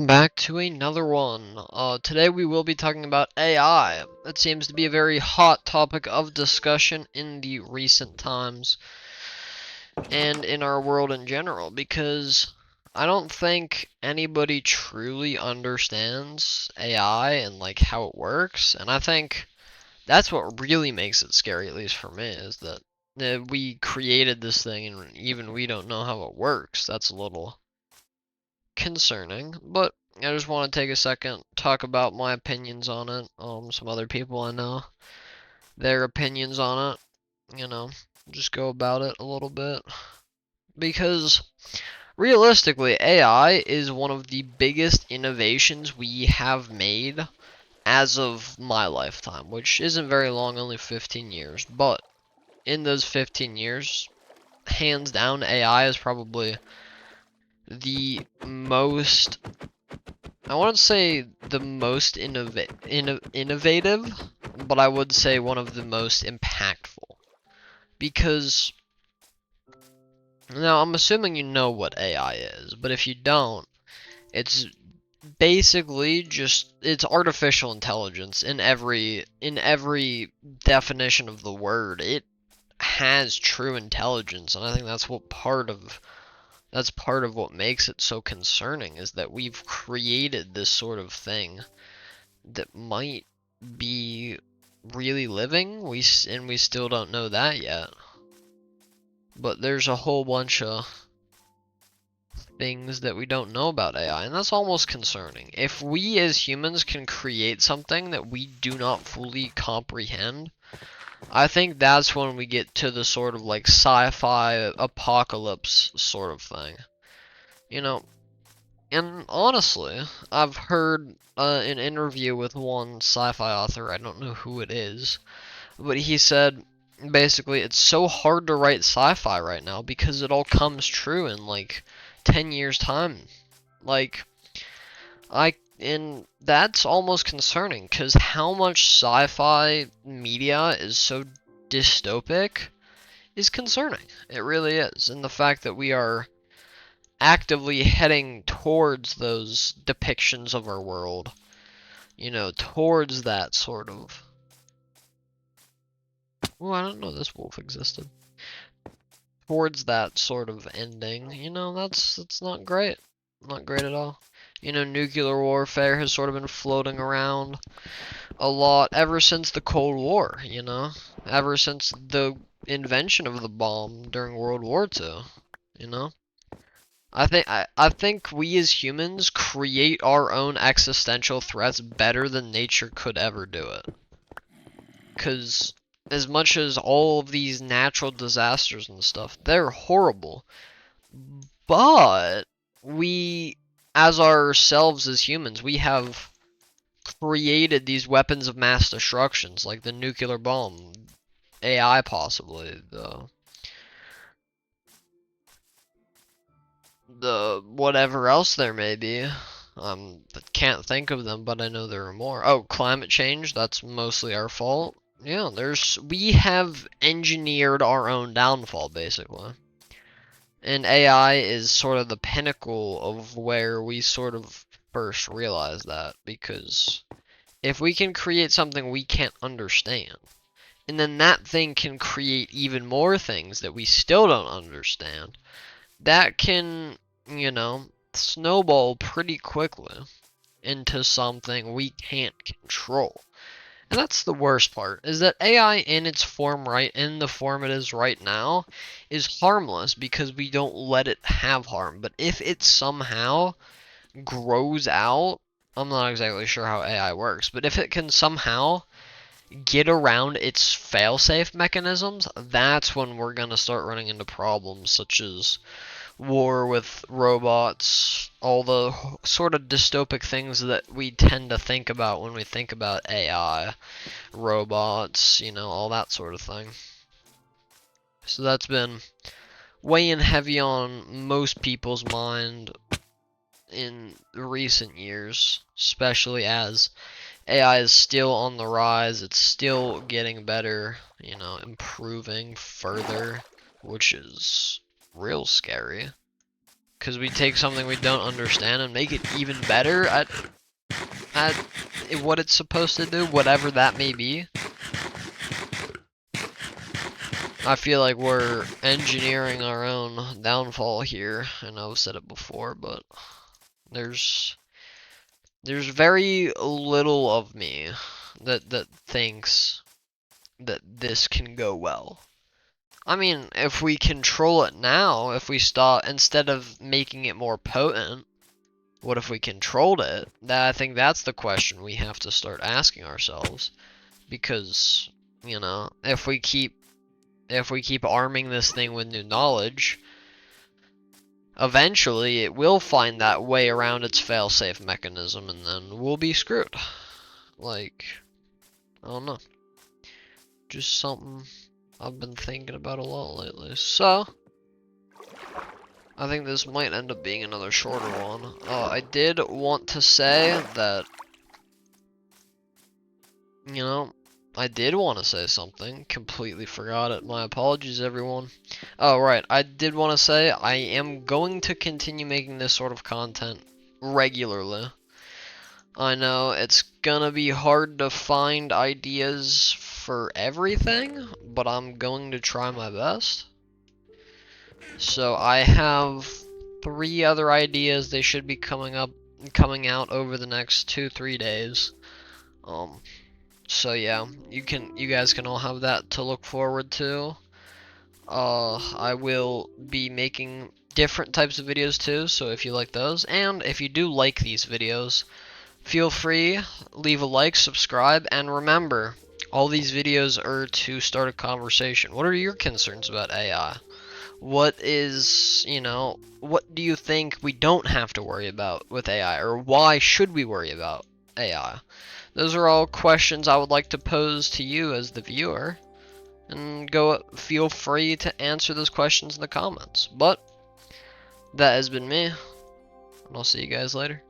Back to another one. Today we will be talking about AI. It seems to be a very hot topic of discussion in the recent times and in our world in general because I don't think anybody truly understands AI and like how it works, and I think that's what really makes it scary, at least for me, is that we created this thing and even we don't know how it works. That's a little concerning, but I just want to take a second, talk about my opinions on it. Some other people I know, their opinions on it, just go about it a little bit. Because realistically, AI is one of the biggest innovations we have made as of my lifetime, which isn't very long, only 15 years. But in those 15 years, hands down, AI is probably the most, I wouldn't say the most innovative, but I would say one of the most impactful. Because, now I'm assuming you know what AI is, but if you don't, it's basically just, it's artificial intelligence in every definition of the word. It has true intelligence, and I think that's part of what makes it so concerning, is that we've created this sort of thing that might be really living. We still don't know that yet. But there's a whole bunch of things that we don't know about AI, and that's almost concerning. If we as humans can create something that we do not fully comprehend, I think that's when we get to the sort of like sci-fi apocalypse sort of thing. You know, and honestly, I've heard an interview with one sci-fi author, I don't know who it is, but he said basically it's so hard to write sci-fi right now because it all comes true in like 10 years time. Like and that's almost concerning cuz how much sci-fi media is so dystopic is concerning. It really is. And the fact that we are actively heading towards those depictions of our world, towards that sort of, well, I don't know this wolf existed. Towards that sort of ending, that's not great. Not great at all. Nuclear warfare has sort of been floating around a lot ever since the Cold War. Ever since the invention of the bomb during World War II, you know? I think we as humans create our own existential threats better than nature could ever do it. Because as much as all of these natural disasters and stuff, they're horrible. But we, as ourselves as humans, we have created these weapons of mass destructions, like the nuclear bomb, AI possibly, the whatever else there may be. Can't think of them, but I know there are more. Oh, climate change, that's mostly our fault. Yeah, we have engineered our own downfall, basically. And AI is sort of the pinnacle of where we sort of first realize that, because if we can create something we can't understand, and then that thing can create even more things that we still don't understand, that can, snowball pretty quickly into something we can't control. And that's the worst part, is that AI in its form in the form it is right now, is harmless because we don't let it have harm. But if it somehow grows out, I'm not exactly sure how AI works, but if it can somehow get around its failsafe mechanisms, that's when we're gonna start running into problems such as war with robots, all the sort of dystopic things that we tend to think about when we think about AI, robots, all that sort of thing. So that's been weighing heavy on most people's mind in recent years, especially as AI is still on the rise, it's still getting better, improving further, which is real scary. because we take something we don't understand and make it even better at what it's supposed to do, whatever that may be. I feel like we're engineering our own downfall here. I know I've said it before, but there's very little of me that thinks that this can go well. I mean, if we control it now, if we start, instead of making it more potent, what if we controlled it? I think that's the question we have to start asking ourselves. Because, you know, if we keep arming this thing with new knowledge, eventually it will find that way around its failsafe mechanism, and then we'll be screwed. Like, I don't know. Just something I've been thinking about a lot lately. So, I think this might end up being another shorter one. I did want to say that, you know, I did want to say something. Completely forgot it. My apologies, everyone. Oh, right. I did want to say I am going to continue making this sort of content regularly. I know it's gonna be hard to find ideas for everything, but I'm going to try my best. So I have 3 other ideas. They should be coming out over the next 2-3 days. So yeah, you guys can all have that to look forward to. I will be making different types of videos too, so if you like those, and if you do like these videos, feel free, leave a like, subscribe, and remember, all these videos are to start a conversation. What are your concerns about AI? What is, you know, what do you think we don't have to worry about with AI, or why should we worry about AI? Those are all questions I would like to pose to you as the viewer, and feel free to answer those questions in the comments. But that has been me, and I'll see you guys later.